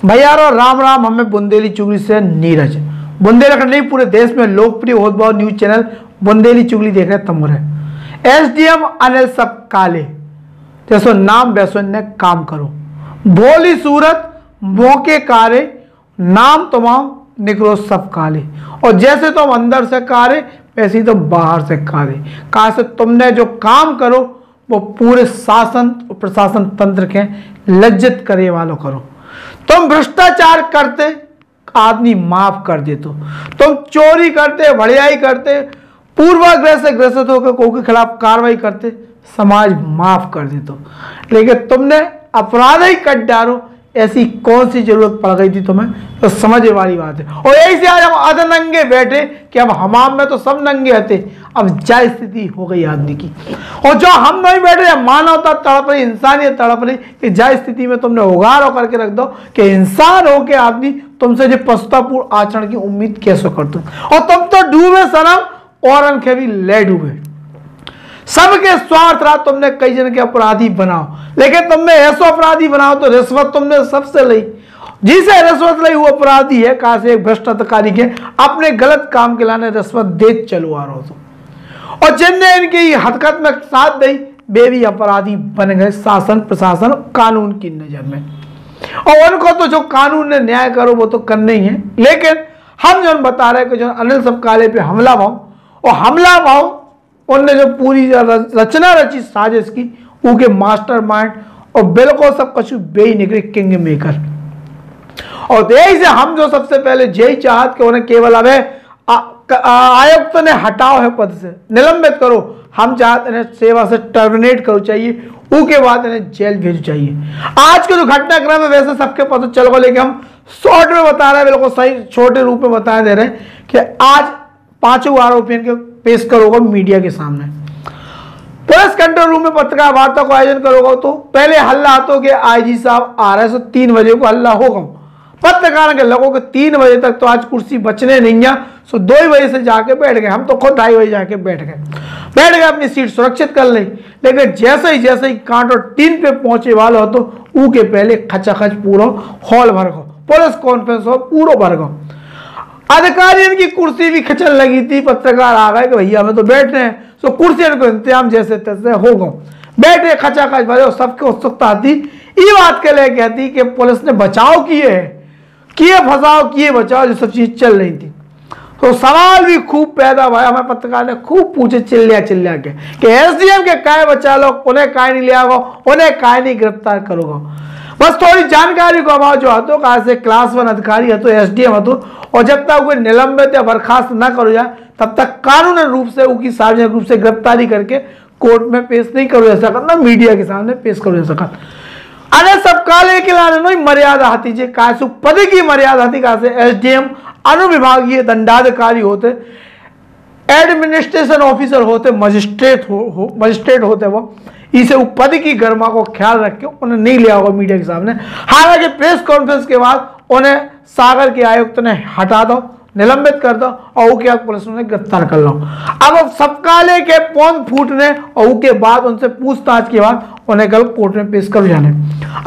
भैया राम राम, हमें बुंदेली चुगली से नीरज। बुंदेलखंड नहीं, पूरे देश में लोकप्रिय होत बहुत न्यूज चैनल बुंदेली चुगली देख रहे तमुर है। एसडीएम अनिल सब काले, जैसो नाम वैसो ने काम करो। भोली सूरत मौके कारे, नाम तमाम निकलो सब काले। और जैसे तुम अंदर से कारे, वैसे ही तो बाहर से कारे। कहा से तुमने जो काम करो वो पूरे शासन प्रशासन तंत्र के लज्जत करे वालों करो। तुम भ्रष्टाचार करते, आदमी माफ कर दे। तो तुम चोरी करते, भड़ियाई करते, पूर्वाग्रह से ग्रसित होकर कोई के खिलाफ कार्रवाई करते, समाज माफ कर दे। तो लेकिन तुमने अपराध ही कट डालो, ऐसी कौन सी जरूरत पड़ गई थी तुम्हें? तो समझने वाली बात है। और यही से आज हम अध नंगे बैठे कि अब हमाम में तो सब नंगे हते, अब जा स्थिति हो गई आदमी की। और जो हम नहीं बैठ रहे, मानवता तड़प रही, इंसानियत तड़प रही कि जा स्थिति में तुमने उगार करके रख दो कि इंसान हो के आदमी तुमसे जो पछतापूर्ण आचरण की उम्मीद कैसे करते। और तुम तो डूबे सनम, और उनके भी ले डूबे। सबके स्वार्थ रहा, तुमने कई जन के अपराधी बनाओ, लेकिन तुमने ऐसा अपराधी बनाओ तो रिश्वत तुमने सबसे ली। जिसे रिश्वत ली वो अपराधी है। कहा से एक भ्रष्ट अधिकारी के अपने गलत काम के लाने रिश्वत दे चलो आ रहा हो। और जिनने इनकी हरकत में साथ दी वे भी अपराधी बन गए शासन प्रशासन कानून की नजर में। और उनको तो जो कानून ने न्याय करो वो तो करना ही है। लेकिन हम जो बता रहे हैं कि जो अनिल सब काले पे हमला भाव, और हमला भाव उनने जो पूरी रचना रची साजिश की, उनके मास्टरमाइंड और बिल्कुल सब कुछ बे निकले किंग मेकर। और यही से हम जो सबसे पहले यही चाहत कि उन्हें केवल अब आयुक्त ने हटाओ है पद से, निलंबित करो। हम चाहते इन्हें सेवा से टर्मिनेट करो चाहिए, उसके बाद इन्हें जेल भेजो चाहिए। आज के जो घटनाक्रम है वैसे सबके पता चल गया, लेकिन हम शॉर्ट में बता रहे हैं, बिल्कुल सही छोटे रूप में बता दे रहे हैं कि आज 5 आरोपियों के पेश करोगे मीडिया के सामने। पुलिस कंट्रोल रूम में पत्रकार वार्ता को आयोजन करोगे तो पहले हल्ला आतो कि आईजी साहब आ रहे, 3 बजे को हल्ला होगा। पत्रकार के लोगों के 3 बजे तक तो आज कुर्सी बचने नहीं है, सो 2 बजे से जाके बैठ गए। हम तो खुद 2:30 बजे जाके बैठ गए अपनी सीट सुरक्षित कर ली। लेकिन जैसे ही कांट और टीन पे पहुंचे वाले हो तो ऊ के पहले खचाखच पूरा हॉल भर गो, पुलिस कॉन्फ्रेंस हॉल पूरा भर गो। अधिकारियों की कुर्सी भी खिंचन लगी थी। पत्रकार आ गए कि भैया हमें तो बैठने हैं, सो कुर्सियों को इंतजाम जैसे तैसे हो गो। बैठे खचाखच भरे, सबके उत्सुकता थी ये बात के लिए कहती कि पुलिस ने बचाव किए फसाव किए बचाव, जो सब चीज चल रही थी। तो सवाल भी खूब पैदा हुआ। हमें पत्रकार ने खूब पूछे चिल्लिया के कि एसडीएम के काय बचा लो, उन्हें काय नहीं लिया गो, उन्हें काय नहीं गिरफ्तार करोगे। बस थोड़ी जानकारी को अभाव जो हतो, कहा से क्लास 1 अधिकारी हतो, एसडीएम हतो। और जब तक कोई निलंबित या बर्खास्त न करो जाए तब तक कानूनी रूप से उनकी सार्वजनिक रूप से गिरफ्तारी करके कोर्ट में पेश नहीं करो जा सकता, ना मीडिया के सामने पेश करो जा सकता। अरे सब काले के लाने नहीं मर्यादा आती जे, कासु पद की मर्यादा आती। कहा से एसडीएम अनुविभागीय दंडाधिकारी होते, एडमिनिस्ट्रेशन ऑफिसर होते, मजिस्ट्रेट होते। वो इसे पद की गरिमा को ख्याल रख के उन्हें नहीं लिया होगा मीडिया के सामने। हालांकि प्रेस कॉन्फ्रेंस के बाद उन्हें सागर के आयुक्त ने हटा दो, निलंबित कर दो और उसके पुलिस ने गिरफ्तार कर लो। अब सबकाले के पौन फूटने और उसके बाद उनसे पूछताछ के बाद उन्हें कल कोर्ट में पेश करो जाने।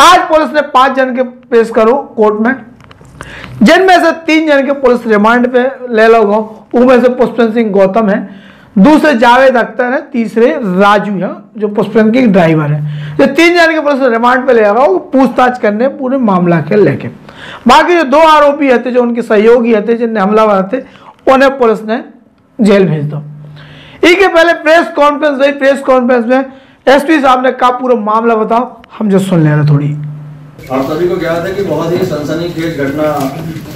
आज पुलिस ने 5 जन के पेश करो कोर्ट में, जिनमें से 3 जन के पुलिस रिमांड पे ले लो गो। उनमें से पुष्पेंद्र सिंह गौतम है, दूसरे जावेद अख्तर है, तीसरे राजू है जो पुष्पेंद्र के ड्राइवर है। जो 3 जन के पुलिस रिमांड पे ले आगा वो पूछताछ करने पूरे मामला के लेके। बाकी जो 2 आरोपी थे जो उनके सहयोगी थे जिनने हमलावर थे, उन्हें पुलिस ने जेल भेज दो। इसके पहले प्रेस कॉन्फ्रेंस हुई। प्रेस कॉन्फ्रेंस में एसपी साहब ने कहा पूरा मामला बताओ, हम जो सुन ले रहे थोड़ी। आप सभी को ज्ञात है कि बहुत ही सनसनीखेज घटना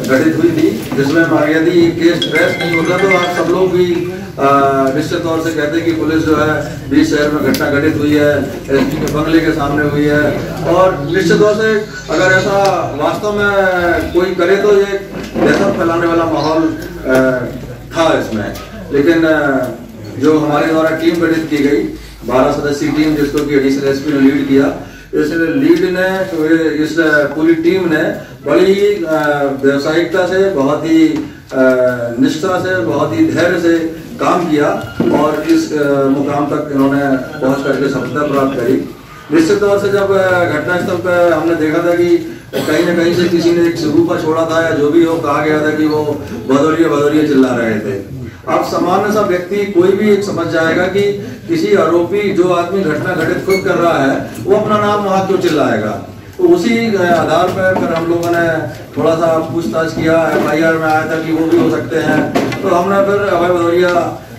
घटित हुई थी, जिसमें यदि केस ट्रेस नहीं होता तो आप सब लोग भी निश्चित तौर से कहते हैं कि पुलिस जो है 20 शहर में घटना घटित हुई है, एसपी के बंगले के सामने हुई है। और निश्चित तौर से अगर ऐसा वास्तव में कोई करे तो ये दहशत फैलाने वाला माहौल था इसमें। लेकिन जो हमारे द्वारा टीम गठित की गई 12 सदस्यीय टीम, जिसको कि एडिशनल एसपी ने लीड किया, इस लीड ने, इस पूरी टीम ने बड़ी व्यावसायिकता से, बहुत ही निष्ठा से, बहुत ही धैर्य से काम किया और इस मुकाम तक इन्होंने पहुंच करके सफलता प्राप्त करी। निश्चित तौर से जब घटनास्थल पर हमने देखा था कि कहीं न कहीं से किसी ने एक सबूफा छोड़ा था या जो भी हो, कहा गया था कि वो भदौरिया भदौरिया चिल्ला रहे थे। अब सामान्य सा व्यक्ति कोई भी एक समझ जाएगा कि किसी आरोपी, जो आदमी घटना घटित खुद कर रहा है, वो अपना नाम वहां क्यों चिल्लाएगा। तो उसी आधार पर फिर हम लोगों ने थोड़ा सा पूछताछ किया। FIR में आया था कि वो भी हो सकते हैं, तो हमने फिर अभय भदौरिया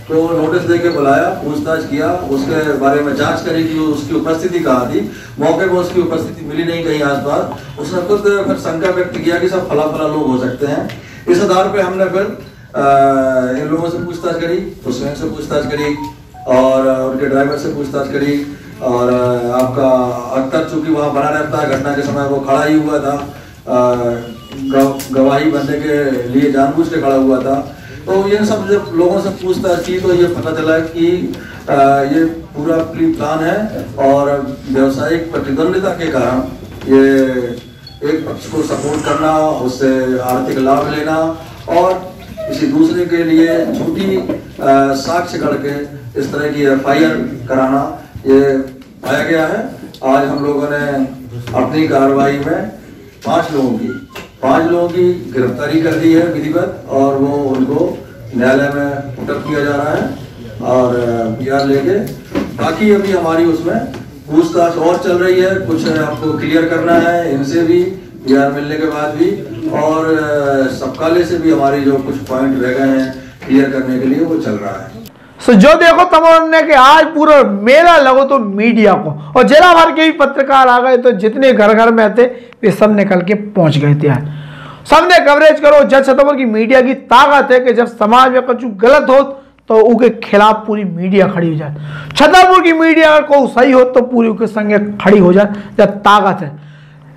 को नोटिस देके बुलाया, पूछताछ किया, उसके बारे में जांच करी कि उसकी उपस्थिति कहाँ थी। मौके पर उसकी उपस्थिति मिली नहीं कहीं आसपास। उसने खुद फिर शंका व्यक्त किया कि सब फला फला लोग हो सकते हैं। इस आधार पे हमने फिर इन लोगों से पूछताछ करी, उसमें से पूछताछ करी और उनके ड्राइवर से पूछताछ करी। और आपका अख्तर चूंकि वहाँ बना रहता है, घटना के समय वो खड़ा ही हुआ था, गवाही बनने के लिए जानबूझ के खड़ा हुआ था। तो ये सब जब लोगों से पूछताछ की तो ये पता चला कि ये पूरा प्री प्लान है और व्यवसायिक प्रतिद्वंदिता के कारण ये एक पक्ष को सपोर्ट करना, उससे आर्थिक लाभ लेना और किसी दूसरे के लिए झूठी साक्ष्य करके इस तरह की FIR कराना, ये पाया गया है। आज हम लोगों ने अपनी कार्रवाई में 5 लोगों की गिरफ्तारी कर दी है विधिवत, और वो उनको न्यायालय में पुटअप किया जा रहा है और PR लेके। बाकी अभी हमारी उसमें पूछताछ और चल रही है, कुछ आपको क्लियर करना है इनसे भी, PR मिलने के बाद भी, और सबकाले से भी हमारी जो कुछ पॉइंट रह गए हैं क्लियर करने के लिए वो चल रहा है। सो जो देखो तमन्ना कि आज पूरा मेला लगो तो मीडिया को, और जिला भर के भी पत्रकार आ गए, तो जितने घर घर में थे वे सब निकल के पहुंच गए थे। आज सबने कवरेज करो। जज छतरपुर की मीडिया की ताकत है कि जब समाज में कुछ गलत हो तो उनके खिलाफ पूरी मीडिया खड़ी हो जाए। छतरपुर की मीडिया अगर कोई सही हो तो पूरी उसके संगे खड़ी हो जाए। जब ताकत है,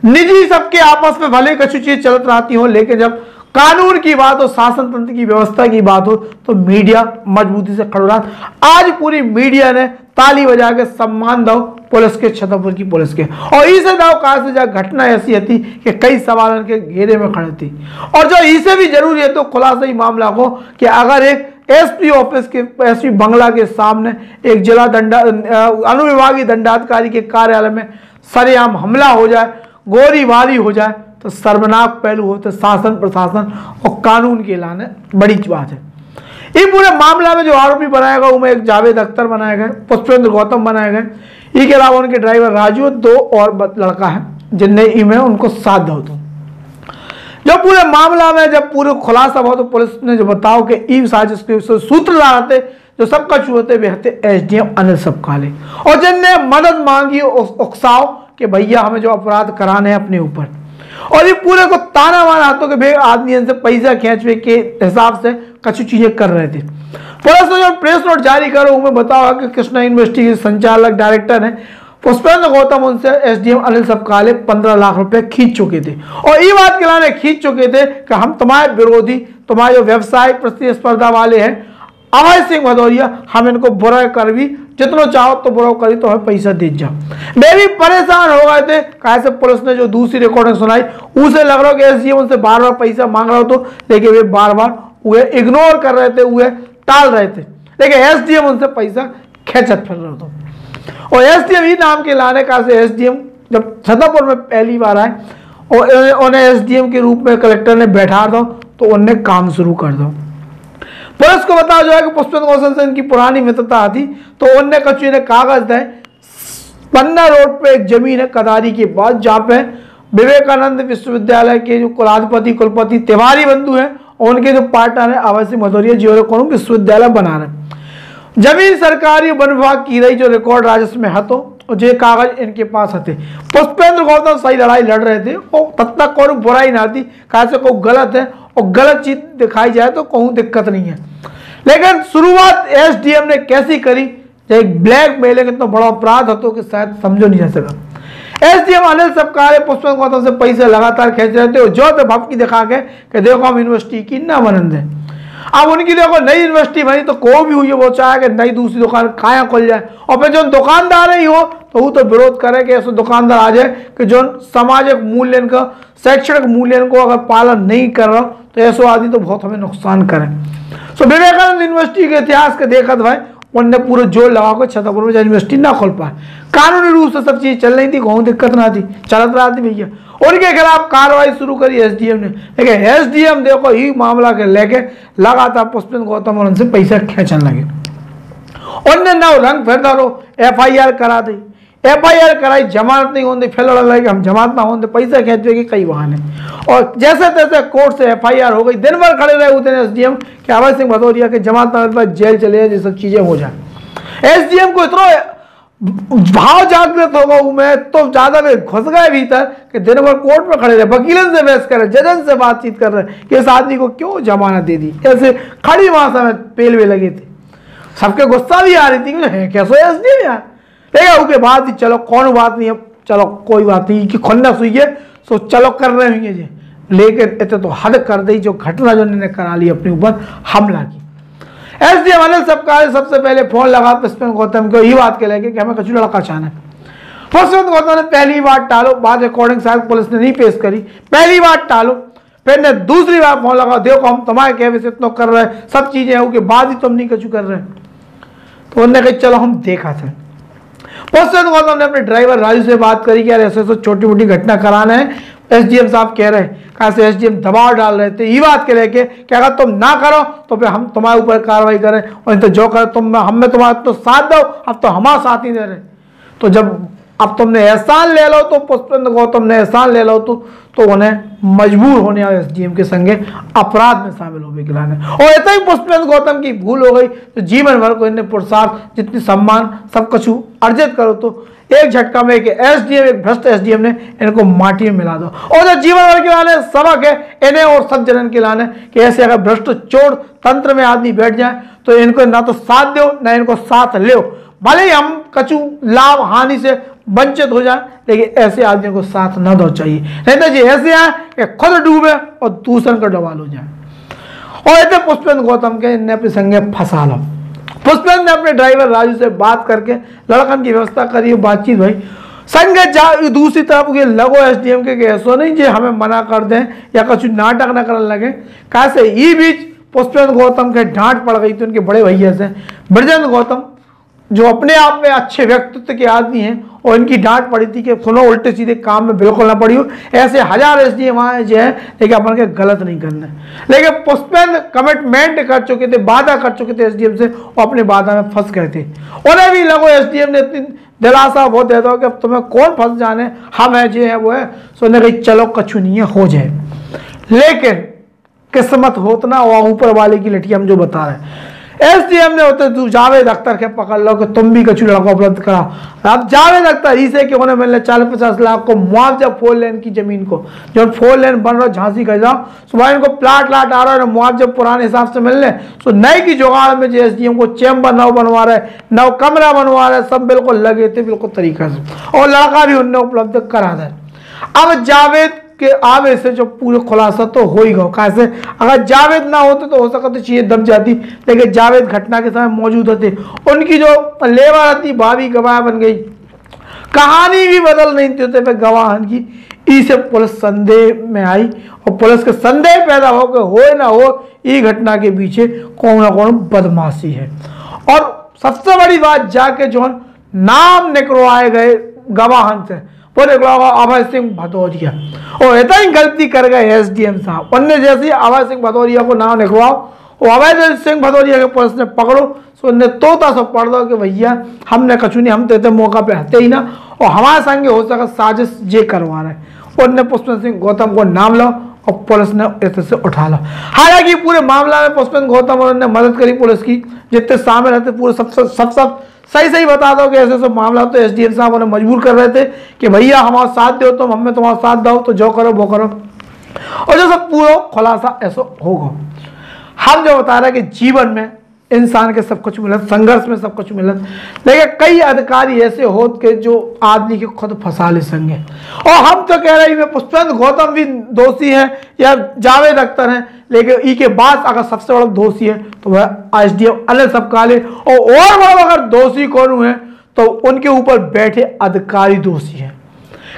निजी सबके आपस में भले कुछ चीज चलत रहती हो, लेकिन जब कानून की बात हो, शासन तंत्र की व्यवस्था की बात हो, तो मीडिया मजबूती से खड़ा रहा। आज पूरी मीडिया ने ताली बजा के सम्मान दो पुलिस के, छतरपुर की पुलिस के, और इसे दो कहा से जब घटना ऐसी थी कि कई सवाल के घेरे में खड़े थी। और जो इसे भी जरूरी है तो खुलासा ही मामला को कि अगर एक SP ऑफिस के, SP बंगला के सामने एक जिला अनुविभागीय दंडाधिकारी के कार्यालय में सरेआम हमला हो जाए, गोलीबारी हो जाए, तो शर्मनाक पहलू होते शासन, प्रशासन और कानून के लाने बड़ी बात है। इस पूरे मामला में जो आरोपी बनाया गया उनमें एक जावेद अख्तर बनाए गए, पुष्पेंद्र गौतम बनाए गए, इसके अलावा उनके ड्राइवर राजू, 2 और लड़का है जिनने इनमें उनको साथ दो। जब पूरे मामला में जब पूरे खुलासा हुआ तो पुलिस ने जो बताओ कि ई साजिश के सूत्रधार थे, जो सबका होते वे थे SDM अनिल सबकाले, और जिनने मदद मांगी उकसाव कि भैया हमें जो अपराध कराने हैं अपने ऊपर, और ये पूरे को ताना मारा हाथों के भाई आदमी इनसे पैसा खींचने के हिसाब से कुछ चीजें कर रहे थे। पुलिस ने जो प्रेस नोट जारी करो उनमें बताओ कि कृष्णा इन्वेस्टिगेशन संचालक डायरेक्टर है पुष्पेंद्र गौतम उनसे SDM अनिल सबकाले 15 लाख रुपए खींच चुके थे, और ये बात के लाने खींच चुके थे कि हम तुम्हारे विरोधी, तुम्हारे जो व्यवसाय प्रतिस्पर्धा वाले हैं अभय सिंह भदौरिया, हम इनको बुरा कर भी जितना चाहो तो बुरा करी तो हमें पैसा दे जाओ। मैं भी परेशान हो गए थे, कैसे पुलिस ने जो दूसरी रिकॉर्डिंग सुनाई उसे लग रहा हो कि SDM उनसे बार बार पैसा मांग रहा हो, तो लेकिन वे बार बार वे इग्नोर कर रहे थे, वे टाल रहे थे, लेकिन SDM उनसे पैसा खेचत फिर रहा था। और SDM ही नाम के लाने का से SDM जब छतरपुर में पहली बार आए और उन्हें SDM के रूप में कलेक्टर ने बैठा दो तो उन्हें काम शुरू कर दो। पुलिस को बताया जाए कि पुष्पेंद्र गौतम से इनकी पुरानी मित्रता थी, तो उनने कचू ने कागज दे 15 रोड पे एक जमीन है कदारी के बाद, जहाँ पे विवेकानंद विश्वविद्यालय के जो कुलपति तिवारी बंधु हैं और उनके जो पार्टनर है अभय सिंह भदौरिया जी को विश्वविद्यालय बना रहे। जमीन सरकारी वन विभाग की रही, जो रिकॉर्ड राजस्व में हतो और जो कागज इनके पास थे। पुष्पेंद्र गौतम सही लड़ाई लड़ रहे थे और तब तक कोई बुराई ना थी, कैसे कोई गलत है और गलत चीज दिखाई जाए तो कोई दिक्कत नहीं है। लेकिन शुरुआत SDM ने कैसी करी, एक ब्लैक मेलिंग इतना बड़ा अपराध हो कि शायद समझो नहीं जा सका। SDM अनिल सबकाले पुष्पेंद्र गौतम से पैसे लगातार खेच रहे थे और जो पे भपकी दिखा के कि देखो हम यूनिवर्सिटी की ना बनन दे। अब उनकी देखो नई यूनिवर्सिटी बनी तो कोई भी हुई है वो चाहे कि नई दूसरी दुकान खाया खुल जाए, और फिर जो दुकानदार ही हो तो वो तो विरोध करे कि ऐसे दुकानदार आ जाए कि जो सामाजिक मूल्यन का, शैक्षणिक मूल्यन को अगर पालन नहीं कर रहा तो ऐसे आदमी तो बहुत हमें नुकसान करें। सो विवेकानंद यूनिवर्सिटी के इतिहास के देखत भाई उनने पूरे जोर लगा कर छतरपुर में यूनिवर्सिटी ना खोल पाए। कानूनी रूप से सब चीज़ चल रही थी, कोई दिक्कत ना थी, चलत रहा थी भैया। उनके खिलाफ कार्रवाई शुरू करी एसडीएम ने, लेकिन एसडीएम देखो ही मामला के लेके लगातार पुष्पेंद्र गौतम और उनसे पैसा खेचने लगे। उनने ना रंग फिर डालो, एफआईआर करा दी, एफआईआर कराई, जमानत नहीं होने, फिर लड़ लगे हम जमानत ना होने, पैसा खेचने के कई बहाने, और जैसे तैसे कोर्ट से एफआईआर हो गई। दिन भर खड़े रहे उतने एसडीएम कि अभय सिंह भदौरिया के जमानत ना होने पर जेल चले जाए, ये सब चीजें हो जाए। एसडीएम को इतना भाव जागृत होगा मैं तो ज्यादा में घुस गए भीतर कि दिन भर कोर्ट में खड़े रहे, वकीलन से बहस कर रहे, जजन से बातचीत कर रहे कि इस आदमी को क्यों जमानत दे दी। ऐसे खड़ी भाषा में पेल में लगे थे, सबके गुस्सा भी आ रही थी कि कैसे एसडीएम यार। लेकिन उसके बाद ही चलो कौन बात नहीं है, चलो कोई बात नहीं कि खुन्नस हुई है सो चलो कर रहे होंगे जी, लेकिन इतने तो हद कर दी जो घटना जो इन्होंने करा ली अपने ऊपर हमला की। एसडीएम अनिल सबकाले सबसे पहले फोन लगा पुष्पेंद्र गौतम को ये बात के लेके कि हमें कुछ लड़का चाहना है। पुष्पेंद्र गौतम ने पहली बार टालो, बाद रिकॉर्डिंग शायद पुलिस ने नहीं पेश करी, पहली बार टालो, फिर ने दूसरी बार फोन लगा, देखो हम तुम्हारे कहने से इतना कर रहे हैं, सब चीजें हैं उसके बाद ही तुम नहीं कछु कर रहे। तो उन्होंने कहा चलो हम देखा था। पुष्पेंद्र गौतम ने अपने ड्राइवर राजू से बात करी कि यार ऐसे ऐसे छोटी मोटी घटना कराना है, एसडीएम साहब कह रहे हैं, कहा से एसडीएम दबाव डाल रहे थे ये बात के लेके कि अगर तुम ना करो तो फिर हम तुम्हारे ऊपर कार्रवाई करें, और तो जो करो तुम हमें तुम्हारा तो साथ दो, अब तो हमारा साथ ही दे रहे। तो जब अब तुमने एहसान ले लो तो पुष्पेंद्र गौतम ने एहसान ले लो तो उन्हें मजबूर होने आए एसडीएम के संगे अपराध में शामिल हो गए। और इतना ही पुष्पेंद्र गौतम की भूल हो गई तो जीवन भर को इन्हें पुरस्कार जितनी सम्मान सब कुछ अर्जित करो तो एक झटका में एक एसडीएम, एक भ्रष्ट एसडीएम ने इनको माटी में मिला दो। और जो जीवन भर के लाने सबक है इन्हें और सब जनन के लाने कि ऐसे अगर भ्रष्ट चोर तंत्र में आदमी बैठ जाए तो इनको ना तो साथ दो ना इनको साथ लो, भले ही हम कछु लाभ हानि से वंचित हो जाए, लेकिन ऐसे आदमी को साथ न दो चाहिए, नहीं तो जी ऐसे आए कि खुद डूबे और दूसरों का डवाल हो जाए। और ऐसे पुष्पेंद्र गौतम के इन्हें अपने संगे फंसा लो। पुष्पेंद्र ने अपने ड्राइवर राजू से बात करके लड़कन की व्यवस्था करी, बातचीत भाई संगे जा दूसरी तरफ के लगो एसडीएम के ऐसा नहीं जो हमें मना कर दें या कुछ नाटक न करने लगे। कैसे ये बीच पुष्पेंद्र गौतम के डांट पड़ गई थी उनके बड़े भैया से, ब्रजेंद्र गौतम जो अपने आप में अच्छे व्यक्तित्व के आदमी हैं, और इनकी डांट पड़ी थी कि सुनो उल्टे सीधे काम में बिल्कुल ना पड़ी हो, ऐसे हजार एसडीएम आए जो है लेकिन अपन के गलत नहीं करना। लेकिन पुष्पेंद्र कमिटमेंट कर चुके थे, वादा कर चुके थे एसडीएम से, और अपने वादा में फंस गए थे। उन्हें भी लगो एसडीएम ने इतनी दिलासा वो दे दो कि अब तुम्हें कौन फंस जाने, हम है जो है वो है। सो उन्हें कही चलो कछु नहीं है हो जाए, लेकिन किस्मत होतना और ऊपर वाले की लठी हम जो बता रहे हैं। एसडीएम ने होते तू जावेद अख्तर के पकड़ लो कि तुम भी कछु लड़का उपलब्ध करा। अब जावेद अख्तर इसे कि उन्हें मिलने 40-50 लाख को मुआवजा 4 लेन की जमीन को, जो 4 लेन बन रहा झांसी का जाओ सुबह इनको प्लाट लाट आ रहा है मुआवजा पुराने हिसाब से मिलने। सो नए की जुगाड़ में जो एसडीएम को चैम्बर नव बनवा रहे, नव कमरा बनवा रहे, सब बिल्कुल लगे थे बिल्कुल तरीका से, और लड़का भी उनने उपलब्ध करा दे। अब जावेद के आवे से जो पूरे खुलासा तो हो ही गया। कैसे अगर जावेद ना होते तो हो सकता तो चीजें दब जाती, लेकिन जावेद घटना के समय मौजूद थे। उनकी जो लेबर थी भाभी गवाह बन गई, कहानी भी बदल नहीं थी पे गवाहन की। इसे पुलिस संदेह में आई और पुलिस के संदेह पैदा हो कि हो ना हो ये घटना के पीछे कौन ना कौन बदमाशी है। और सबसे बड़ी बात जाके जो नाम निकलवाए गए गवाहन से वो निकला अभय सिंह भदौरिया, और इतना ही गलती कर गए एसडीएम साहब। उनने जैसे अभय सिंह भदौरिया को नाम लिखवाओ, वो अभय सिंह भदौरिया के पुलिस ने पकड़ो, सो उन्हें तोता सब पढ़ दो कि भैया हमने कछु नहीं, हम तो मौका पे हते ही ना, और हमारे संगे हो सका साजिश ये करवा रहे। उनने पुष्पेंद्र सिंह गौतम को नाम लो और पुलिस ने इतने से उठा लो। हालांकि पूरे मामला में पुष्पेंद्र गौतम और उन्होंने मदद करी, पुलिस की जितने शामिल रहते पूरे सब सही बता दो कि ऐसे मामला तो एसडीएम साहब उन्हें मजबूर कर रहे थे कि भैया हमारा साथ दो तो हमें तुम्हारा साथ दो, तो जो करो वो करो, और जो सब पूरा खुलासा ऐसा होगा। हम जो बता रहे हैं कि जीवन में इंसान के सब कुछ मिलत, संघर्ष में सब कुछ मिलत, लेकिन कई अधिकारी ऐसे होत के जो आदमी के खुद फंसा ले संगे। और हम तो कह रहे हैं पुष्पेंद्र गौतम भी दोषी है या जावेद अख्तर है, लेकिन ई के बाद अगर सबसे बड़ा दोषी है तो वह एसडीएम अनिल सबकाले, और अगर दोषी कौन है तो उनके ऊपर बैठे अधिकारी दोषी हैं।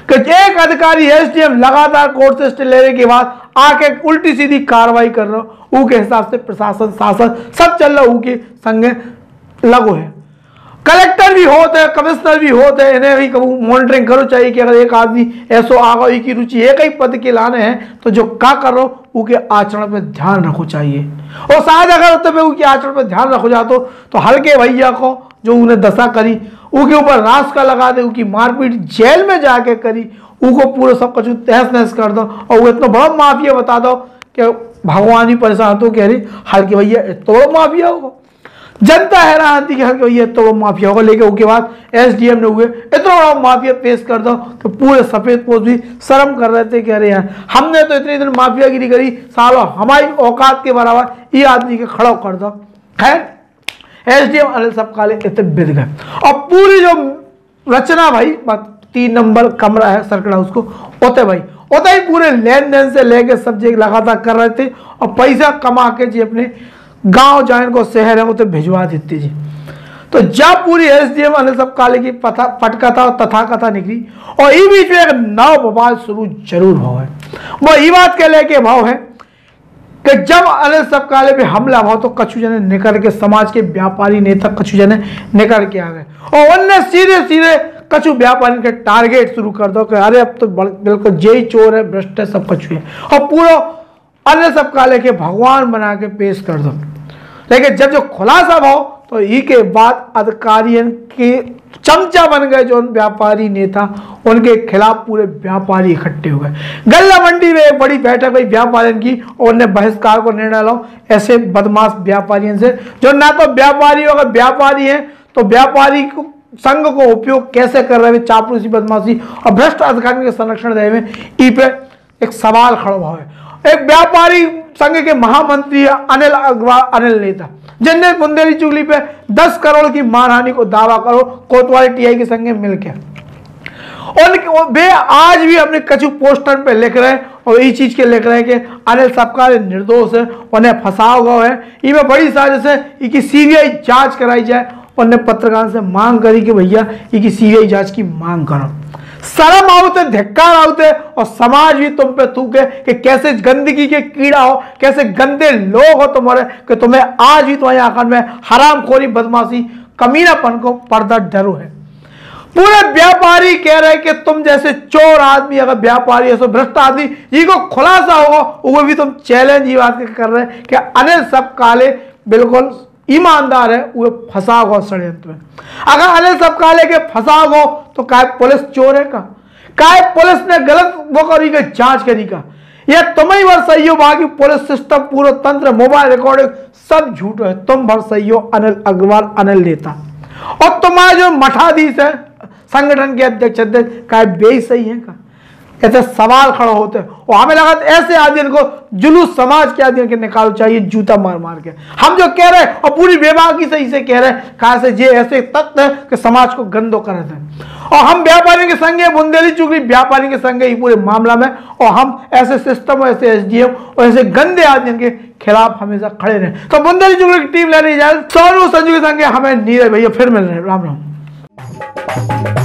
कि एक अधिकारी एसडीएम लगातार कोर्ट से स्टे लेने के बाद आके उल्टी सीधी कार्रवाई कर रहा हो, के हिसाब से प्रशासन शासन सब चल रहा हो के संगे लगो है। कलेक्टर भी होते हैं, कमिश्नर भी होते हैं, इन्हें भी मॉनिटरिंग करो चाहिए कि अगर एक आदमी ऐसो आगा की रुचि एक ही पद के लाने हैं तो जो का करो उनके आचरण पे ध्यान रखो चाहिए। और शायद अगर उत्तर उनके आचरण पे ध्यान रखो जातो तो हल्के भैया को जो उन्हें दशा करी उनके ऊपर रास का लगा दे, उनकी मारपीट जेल में जाके करी, उनको पूरे सब कुछ तहस नहस कर दो और वो इतना बड़ा माफिया बता दो कि भगवान ही परेशान तो कह रही हल्के भैया तो बड़ा माफिया होगा। जनता हैरान थी कि हल्के भैया तो माफिया होगा, लेकिन उसके बाद एसडीएम ने हुए इतना बड़ा माफिया पेश कर दो कि पूरे सफेद पोस्ट भी शर्म कर रहे थे, कह रहे हैं हमने तो इतने दिन माफियागिरी करी, सालों हमारी औकात के बराबर ये आदमी के खड़ा कर दो। खैर एसडीएम अनिल सबकाले इतने बिद गए और पूरी जो रचना भाई 3 नंबर कमरा है सर्किट हाउस को होते भाई होता ही पूरे लेन देन से लेके सब जगह लगातार कर रहे थे और पैसा कमा के जी अपने गांव जान को शहर है वो तो भिजवा देते जी। तो जब पूरी एसडीएम अनिल सबकाले की पटकथा और तथा कथा निकली और इस बीच में एक नव बवाल शुरू जरूर भाव है। वो ये बात के लेके भाव है कि जब अनिल सबकाले पे हमला हुआ तो कछु जने निकल के समाज के व्यापारी नेता कछु जने निकल के आ गए और उनने सीधे सीधे कछु व्यापारी के टारगेट शुरू कर दो कि अरे अब तो बिल्कुल जेई चोर है, भ्रष्ट है, सब कछु है और पूरा अनिल सबकाले के भगवान बना के पेश कर दो। लेकिन जब जो खुलासा भाव तो ई के बाद अधिकारियों के चमचा बन गए जो व्यापारी नेता, उनके खिलाफ पूरे व्यापारी इकट्ठे हो गए। गल्ला मंडी में एक बड़ी बैठक हुई व्यापारियों की और उन्हें बहिष्कार को निर्णय लो ऐसे बदमाश व्यापारियों से जो ना तो व्यापारी अगर व्यापारी है तो व्यापारी को संघ को उपयोग कैसे कर रहे हैं, चापलूसी बदमाशी और भ्रष्ट अधिकारियों के संरक्षण दे में ई पे एक सवाल खड़ा हुआ है। एक व्यापारी संघ के महामंत्री अनिल अग्रवाल अनिल नेता जिनने बुंदेली चुगली पे 10 करोड़ की मानहानि को दावा करो कोतवाली टीआई के संग मिलकर वे आज भी अपने कछु पोस्टर पे लिख रहे हैं और इस चीज के लिख रहे हैं कि अनिल सबकाले निर्दोष है, उन्हें फंसाओ गो है, इनमें बड़ी साजिश है, इनकी सीबीआई जांच कराई जाए। उन्हें पत्रकार से मांग करी कि भैया इनकी सीबीआई जांच की मांग करो। शर्म आउते, धिक्कार आउते और समाज भी तुम पे थूके कि कैसे गंदगी के कीड़ा हो, कैसे गंदे लोग हो तुम्हारे कि तुम्हें आज भी तुम्हारी आंखों में हरामखोरी बदमाशी कमीनापन को पर्दा डरो है। पूरे व्यापारी कह रहे हैं कि तुम जैसे चोर आदमी अगर व्यापारी है भ्रष्ट आदमी ये को खुलासा होगा वो भी तुम चैलेंज ये बात कर रहे हैं कि अनिल सबकाले बिल्कुल ईमानदार है, वो फंसा गो षड्यंत्र में। अगर अनिल सबकाले के फंसा गो तो काय पुलिस चोर है का, काय पुलिस ने गलत वो करी का जांच करी का, या तुम्हें भर सही हो बाकी पुलिस सिस्टम पूरा तंत्र मोबाइल रिकॉर्डिंग सब झूठ है, तुम भर सही हो अनिल अग्रवाल अनिल नेता और तुम्हारे जो मठाधीश है संगठन के अध्यक्ष काय बे सही है का, ऐसे सवाल खड़ा होते हैं। और हमें लगा ऐसे आदमी को जुलूस समाज के आदमी के निकालो चाहिए जूता मार मार के। हम जो कह रहे हैं और पूरी बेबाकी से इसे कह रहे हैं कहा से ये ऐसे तत्व है कि समाज को गंदो कर रहे हैं और हम व्यापारी के संग बुंदेली चुगली व्यापारी के संग पूरे मामला में और हम ऐसे सिस्टम ऐसे एसडीएम और ऐसे गंदे आदमी के खिलाफ हमेशा खड़े रहे। तो बुंदेली चुगली की टीम ले रही जाए सोनू संजू के संग हमें नीरज भैया फिर मिल रहे हैं। राम राम।